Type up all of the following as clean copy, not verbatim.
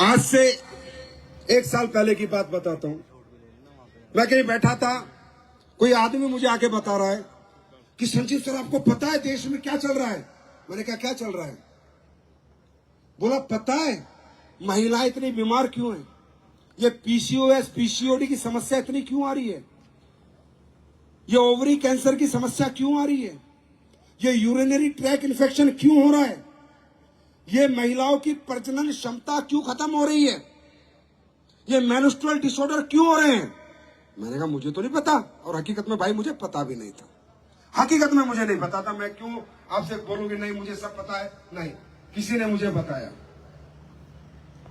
आज से 1 साल पहले की बात बताता हूं। मैं कहीं बैठा था, कोई आदमी मुझे आके बता रहा है कि संजीव सर आपको पता है देश में क्या चल रहा है। मैंने कहा क्या चल रहा है? बोला पता है महिलाएं इतनी बीमार क्यों हैं, ये पीसीओएस पीसीओडी की समस्या इतनी क्यों आ रही है, ये ओवरी कैंसर की समस्या क्यों आ रही है, ये यूरिनरी ट्रैक इन्फेक्शन क्यों हो रहा है, ये महिलाओं की प्रजनन क्षमता क्यों खत्म हो रही है, ये मेंस्ट्रुअल डिसऑर्डर क्यों हो रहे हैं। मैंने कहा मुझे तो नहीं पता, और हकीकत में भाई मुझे पता भी नहीं था। हकीकत में मुझे नहीं पता था। मैं क्यों आपसे बोलूंगी नहीं मुझे सब पता है? नहीं, किसी ने मुझे बताया।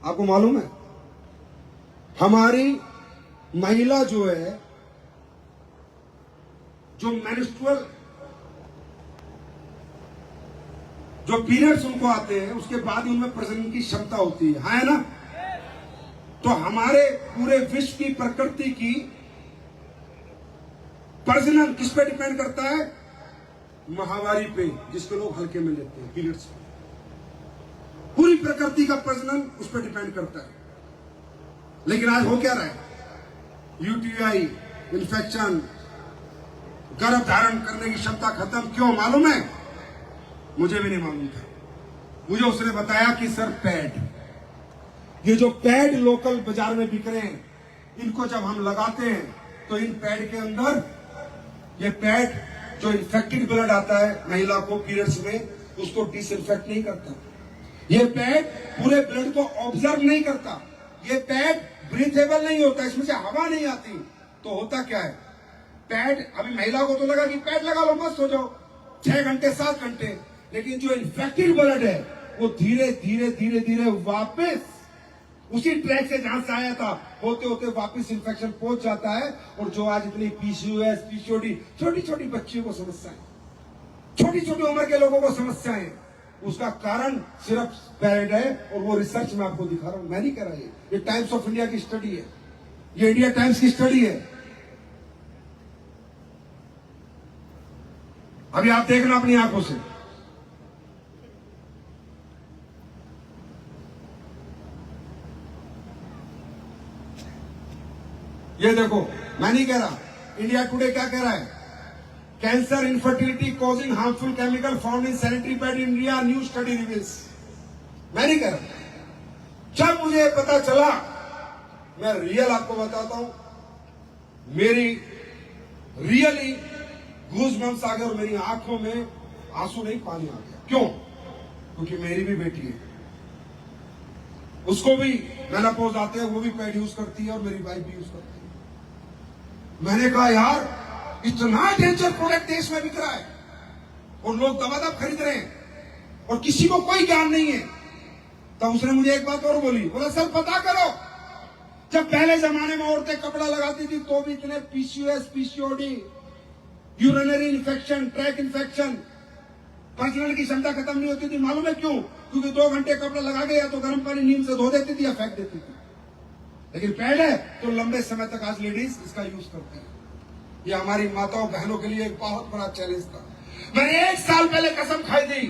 आपको मालूम है हमारी महिला जो है, जो मेंस्ट्रुअल जो पीरियड्स उनको आते हैं उसके बाद ही उनमें प्रजनन की क्षमता होती है ना। तो हमारे पूरे विश्व की प्रकृति की प्रजनन किस पे डिपेंड करता है? महावारी पे, जिसको लोग हल्के में लेते हैं, पीरियड्स पे। पूरी प्रकृति का प्रजनन उस पर डिपेंड करता है। लेकिन आज हो क्या रहा है? यूटीआई इन्फेक्शन, गर्भ धारण करने की क्षमता खत्म। क्यों मालूम है? मुझे भी नहीं मालूम था। मुझे उसने बताया कि सर पैड, ये जो पैड लोकल बाजार में बिक रहे हैं, इनको जब हम लगाते हैं तो इन पैड के अंदर, ये पैड जो इन्फेक्टेड ब्लड आता है महिला को पीरियड्स में, उसको डिसइंफेक्ट नहीं करता। ये पैड पूरे ब्लड को ऑब्जर्व नहीं करता। ये पैड ब्रीथेबल नहीं होता, इसमें से हवा नहीं आती। तो होता क्या है? पैड, अभी महिला को तो लगा कि पैड लगा लो मस्त हो जाओ 6 घंटे 7 घंटे, लेकिन जो इन्फेक्टेड ब्लड है वो धीरे धीरे धीरे धीरे वापस उसी ट्रैक से जहां से आया था होते होते वापस इन्फेक्शन पहुंच जाता है। और जो आज इतनी पीसीओएस पीसीओडी, छोटी छोटी बच्चियों को समस्याएं, छोटी छोटी उम्र के लोगों को समस्याएं, उसका कारण सिर्फ पैड है। और वो रिसर्च में आपको दिखा रहा हूं, मैं नहीं कह रहा। ये टाइम्स ऑफ इंडिया की स्टडी है, ये इंडिया टाइम्स की स्टडी है। अभी आप देखना अपनी आंखों से। ये देखो, मैं नहीं कह रहा, इंडिया टुडे क्या कह रहा है? Cancer infertility causing harmful chemical found in sanitary pad in India, new study reveals. मैं नहीं कह रहा। जब मुझे पता चला, मैं रियल आपको बताता हूं, मेरी रियली गूज़बम्प्स आ गए और मेरी आंखों में आंसू नहीं पानी आ गया। क्यों? क्योंकि मेरी भी बेटी है, उसको भी मेनोपॉज आते हैं, वो भी पैड यूज करती है और मेरी वाइफ भी यूज करती है। मैंने कहा यार इतना डेंजर प्रोडक्ट देश में बिक रहा है और लोग दबादब खरीद रहे हैं और किसी को कोई ज्ञान नहीं है। तब उसने मुझे एक बात और बोली, बोला सर पता करो, जब पहले जमाने में औरतें कपड़ा लगाती थी तो भी इतने PCOS PCOD, urinary infection, track infection, प्रजनन की क्षमता खत्म नहीं होती थी। मालूम है क्यों? क्योंकि 2 घंटे कपड़ा लगा के या तो गर्म पानी नीम से धो देती थी या फेंक देती थी। लेकिन पैड है तो लंबे समय तक आज लेडीज इसका यूज करते हैं। ये हमारी माताओं बहनों के लिए एक बहुत बड़ा चैलेंज था। मैंने 1 साल पहले कसम खाई थी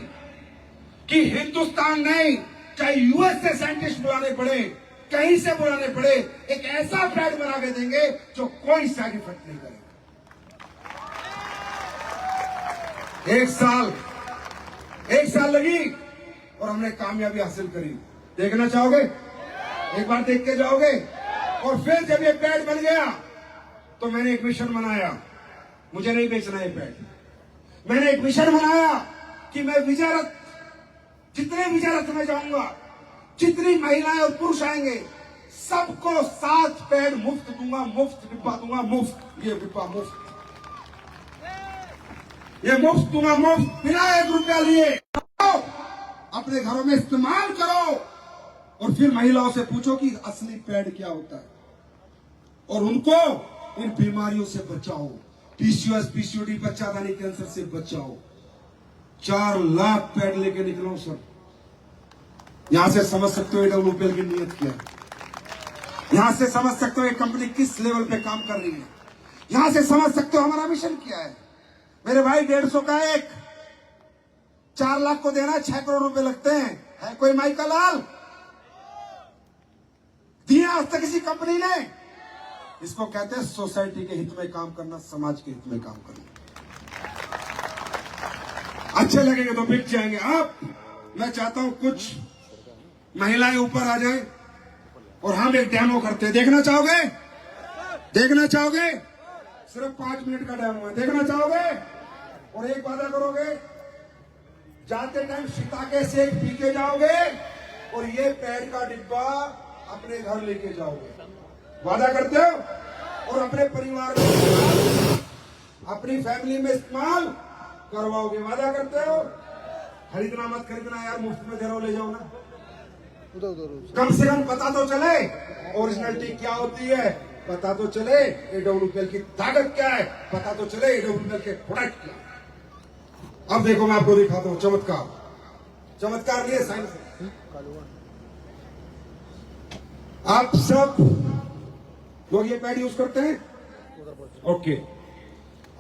कि हिंदुस्तान नहीं, चाहे यूएस से साइंटिस्ट बुलाने पड़े, कहीं से बुलाने पड़े, एक ऐसा पैड बना के देंगे जो कोई साइड इफेक्ट नहीं करेगा। 1 साल लगी और हमने कामयाबी हासिल करी। देखना चाहोगे? एक बार देख के जाओगे। और फिर जब ये पैड बन गया तो मैंने एक मिशन बनाया, मुझे नहीं बेचना ये पैड। मैंने एक मिशन बनाया कि मैं विजयरथ, जितने विजयरथ में जाऊंगा, जितनी महिलाएं और पुरुष आएंगे, सबको 7 पैड मुफ्त दूंगा, मुफ्त डिब्बा दूंगा, मुफ्त। ये डिब्बा मुफ्त, ये मुफ्त दूंगा, मुफ्त, बिना 1 रुपया लिए। अपने घरों में इस्तेमाल करो और फिर महिलाओं से पूछो कि असली पैड क्या होता है और उनको इन बीमारियों से बचाओ। पीसीओएस पीसीओडी, बच्चादानी कैंसर से बचाओ। 4 लाख पैड लेके निकलो सर। यहां से समझ सकते हो डब्ल्यूपीएल की नीयत क्या है। यहां से समझ सकते हो ये कंपनी किस लेवल पे काम कर रही है। यहां से समझ सकते हो हमारा मिशन क्या है। मेरे भाई 150 का एक, 4 लाख को देना 6 करोड़ रुपए लगते हैं। है कोई माई का लाल? आज तक किसी कंपनी ने। इसको कहते हैं सोसाइटी के हित में काम करना, समाज के हित में काम करना। अच्छे लगेंगे तो बिक जाएंगे। अब मैं चाहता हूं कुछ महिलाएं ऊपर आ जाएं और हम एक डेमो करते हैं। देखना चाहोगे? देखना चाहोगे? सिर्फ 5 मिनट का डेमो है। देखना चाहोगे? और एक वादा करोगे, जाते टाइम सीता के सेक पी के जाओगे और ये पैड का डिब्बा अपने घर लेके जाओगे। वादा करते हो? और अपने परिवार में, अपनी फैमिली में इस्तेमाल करवाओगे। वादा करते हो? खरीदना मत खरीदना यार, मुफ्त में दे रहा हूं, ले जाओ ना। कम से कम पता तो चले ओरिजिनलिटी क्या होती है, पता तो चले AWPL की ताकत क्या है, पता तो चले AWPL के प्रोडक्ट क्या है। अब देखो मैं आपको दिखाता हूं चमत्कार। चमत्कार नहीं है, साइंस है। आप सब लोग ये पैड यूज करते हैं? ओके।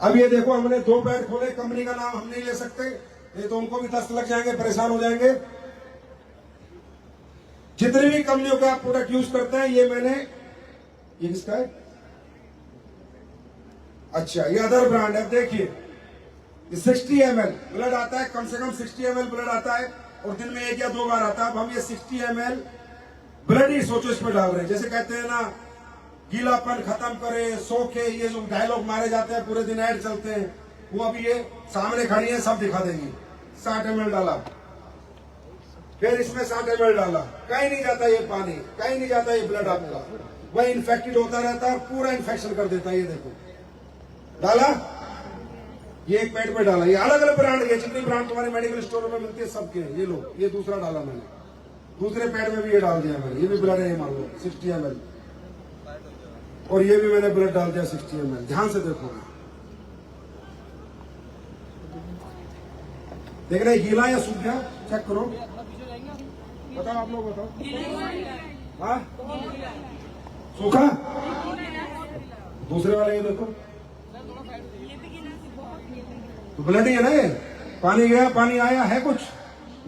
अब ये देखो, हमने 2 पैड खोले। कंपनी का नाम हम नहीं ले सकते, नहीं तो उनको भी 10 लग जाएंगे, परेशान हो जाएंगे। जितनी भी कंपनियों का आप प्रोडक्ट यूज करते हैं, ये मैंने, ये किसका है? अच्छा, ये अदर ब्रांड है। देखिए 60 ml ब्लड आता है, कम से कम 60 ml ब्लड आता है और दिन में 1 या 2 बार आता है। अब हम ये 60 ml ब्लड ही सोचो इसमें डाल रहे हैं। जैसे कहते हैं ना, गीलापन खत्म करे, सोखे, ये जो डायलॉग मारे जाते हैं, पूरे दिन ऐड चलते हैं, वो अभी ये सामने खड़ी है, सब दिखा देंगी। 60 ml डाला, फिर इसमें 60 ml डाला, कहीं नहीं जाता ये पानी, कहीं नहीं जाता ये ब्लड आपका, वही इन्फेक्टेड होता रहता है, पूरा इन्फेक्शन कर देता है। ये देखो डाला, ये एक पैड पे डाला। ये अलग अलग ब्रांड है, जितनी ब्रांड तुम्हारे मेडिकल स्टोर में मिलती है सबके। ये लो, ये दूसरा डाला मैंने, दूसरे पैड में भी ये डाल दिया मैंने। ये भी ब्लड है, मान लो 60 ml, और ये भी मैंने ब्लड डाल दिया 60 ml। ध्यान से देखो, देख रहे गीला या सूख गया, चेक करो, बताओ आप लोग, बताओ। हाँ, सूखा। दूसरे वाले ये देखो, तो ब्लड ही है ना, ये पानी गया पानी आया है, कुछ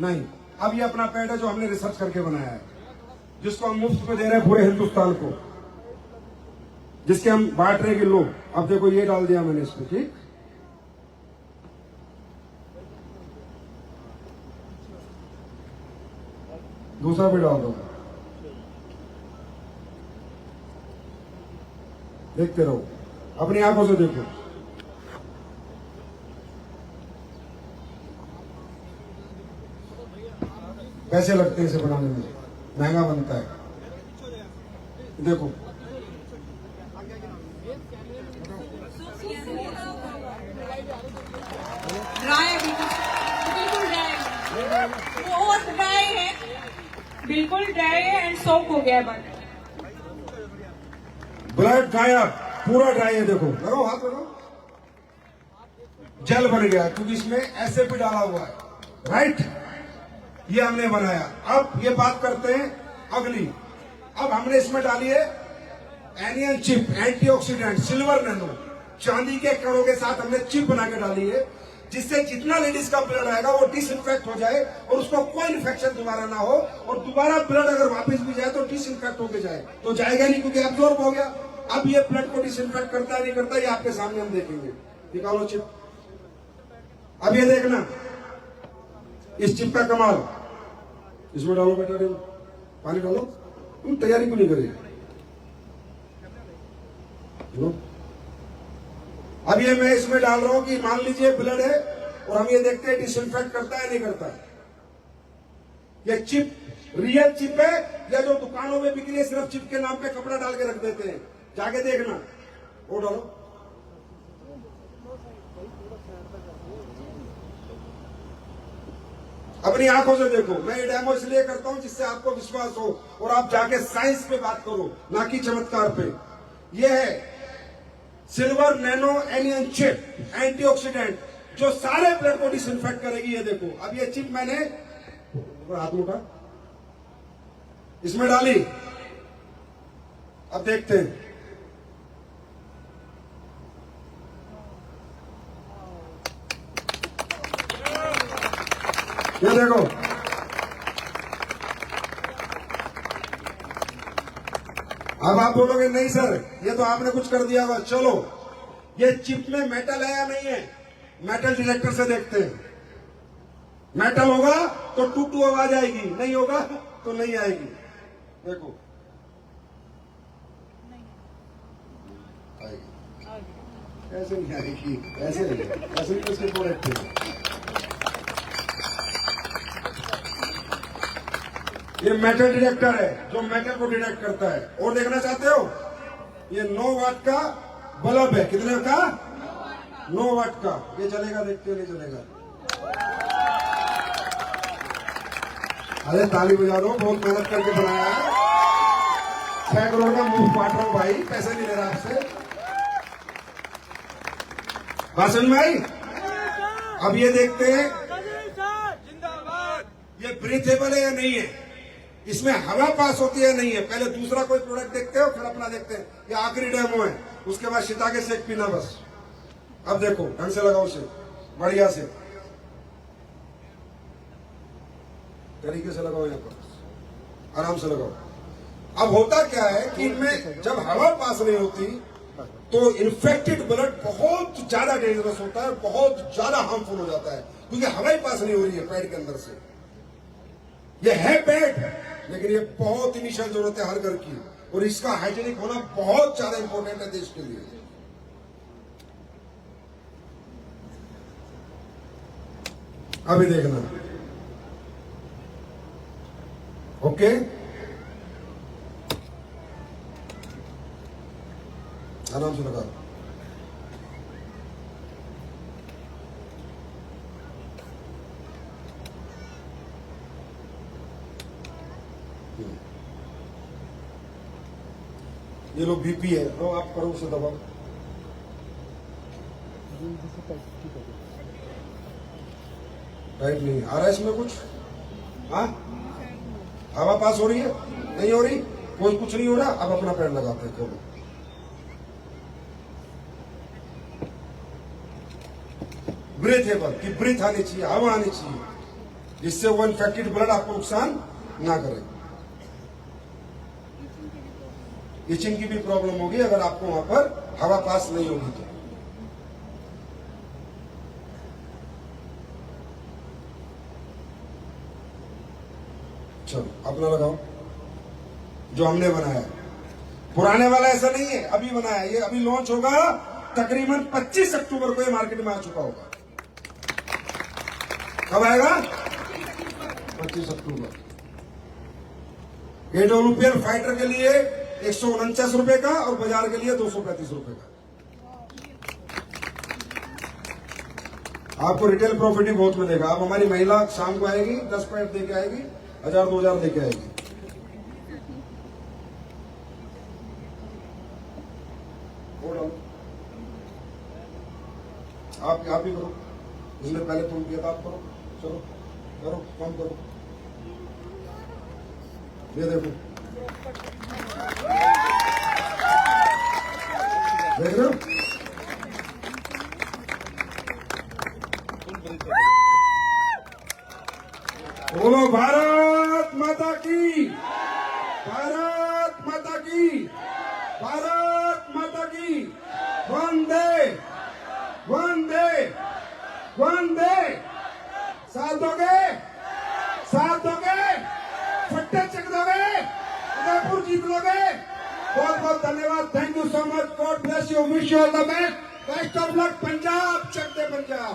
नहीं। अब ये अपना पैड है जो हमने रिसर्च करके बनाया है, जिसको हम मुफ्त में दे रहे हैं पूरे हिंदुस्तान को, जिसके हम बांट रहे हैं कि लोग। अब देखो ये डाल दिया मैंने इसमें, ठीक। दूसरा भी डाल दो, देखते रहो, अपनी आंखों से देखो। पैसे लगते हैं इसे बनाने में, महंगा बनता है। देखो ड्राई, बिल्कुल ड्राई, बहुत ड्राई है, बिल्कुल ड्राई है एंड सोक हो गया है। ब्लड गायब, पूरा ड्राई है। देखो, लगाओ हाथ, लगाओ, जेल बन गया क्योंकि इसमें एसएपी डाला हुआ है, राइट। ये हमने बनाया। अब ये बात करते हैं अगली। अब हमने इसमें डाली है anion chip, antioxidant, silver nano, चांदी के कणों के साथ हमने चिप बना के डाली है, जिससे जितना लेडीज का ब्लड आएगा वो डिसइंफेक्ट हो जाए और उसको कोई इन्फेक्शन दोबारा ना हो, और दोबारा ब्लड अगर वापस भी जाए तो डिसइंफेक्ट होके जाए। तो जाएगा नहीं क्योंकि एब्जॉर्ब हो गया। अब ये ब्लड को डिसइंफेक्ट करता है नहीं करता, ये आपके सामने हम देखेंगे। निकालो चिप। अब ये देखना इस चिप का कमाल। इसमें डालो बेटा, पानी डालो। तुम तैयारी क्यों नहीं करेगी? अब ये मैं इसमें डाल रहा हूं कि मान लीजिए ब्लड है और हम ये देखते हैं डिसइंफेक्ट करता है नहीं करता। ये चिप रियल चिप है या जो दुकानों में बिक्री है सिर्फ चिप के नाम पे कपड़ा डाल के रख देते हैं, जाके देखना। वो डालो, अपनी आंखों से देखो। मैं ये डेमो इसलिए करता हूं जिससे आपको विश्वास हो और आप जाके साइंस पे बात करो, ना कि चमत्कार पे। ये है silver nano anion chip, antioxidant, जो सारे ब्लड को डिसइंफेक्ट करेगी। ये देखो, अब ये चिप मैंने हाथ में उठा, इसमें डाली। अब देखते हैं। ये देखो, अब आप बोलोगे नहीं सर ये तो आपने कुछ कर दिया होगा, चलो ये चिप में मेटल है या नहीं है, मेटल डिटेक्टर से देखते हैं। मेटल होगा तो टू टू आवाज आएगी, नहीं होगा तो नहीं आएगी। देखो आएगी, ऐसे नहीं आएगी, ऐसे भी उसके प्रोडक्ट है। ये मेटल डिटेक्टर है जो मेटल को डिटेक्ट करता है। और देखना चाहते हो, ये 9 वाट का बल्ब है। कितने का? 9 वाट का। ये चलेगा, देखते हो नहीं चलेगा? अरे ताली बजा दो, बहुत मेहनत करके बनाया है। 6 करोड़ का मुंह फाट रहा हूं भाई, पैसे नहीं ले रहा आपसे। बात समझ में आई? अब ये देखते हैं ये ब्रीथेबल है या नहीं है, इसमें हवा पास होती है नहीं है। पहले दूसरा कोई प्रोडक्ट देखते हो, फिर अपना देखते हैं। ये आखिरी डेमो है, उसके बाद शिताके से एक पीना बस। अब देखो ढंग से लगाओ उसे, बढ़िया से तरीके से लगाओ, यहाँ पर आराम से लगाओ। अब होता क्या है कि इनमें जब हवा पास नहीं होती तो इन्फेक्टेड ब्लड बहुत ज्यादा डेंजरस होता है, बहुत ज्यादा हार्मफुल हो जाता है, क्योंकि हवा ही पास नहीं हो रही है पेट के अंदर से। ये है पेट, लेकिन ये बहुत इनिशियल जरूरत है हर घर की, और इसका हाइजीनिक होना बहुत ज्यादा इंपॉर्टेंट है देश के लिए। अभी देखना, ओके? आराम से लगा। ये लो बीपी है, लो आप करो उसे दबाओ। राइट नहीं आ रहा है इसमें कुछ? हाँ, हवा पास हो रही है? नहीं हो रही? कोई कुछ नहीं हो रहा। अब अपना पैर लगाते हैं, खोलो। ब्रीथेबल की ब्रीथ आनी चाहिए, हवा आनी चाहिए, जिससे वो इन्फेक्टेड ब्लड आपको नुकसान ना करे। इचिंग की भी प्रॉब्लम होगी अगर आपको वहां पर हवा पास नहीं होगी तो। चलो अपना लगाओ जो हमने बनाया। पुराने वाला ऐसा नहीं है, अभी बनाया। ये अभी लॉन्च होगा तकरीबन 25 अक्टूबर को, ये मार्केट में आ चुका होगा। कब आएगा? 25 अक्टूबर। AWPL फाइटर के लिए 149 रुपए का और बाजार के लिए 235 रुपए का। आपको रिटेल प्रॉफिट ही बहुत मिलेगा। अब हमारी महिला शाम को आएगी, 10 पैकेट देके आएगी, 1000-2000 देके आएगी। आप ही करो, जिसने पहले फोन किया था आप करो। चलो करो, कम करो। ये देखो, देख रहे हो? बोलो भारत माता की, भारत माता की, भारत माता की। वंदे वंदे वंदे। साथ दोगे? साथ दोगे? फट्टे चक दोगे? उदयपुर जीत लोगे? बहुत बहुत धन्यवाद। Thank you so much. God bless you. Wish you all the best. Best of luck. Punjab, चक दे पंजाब।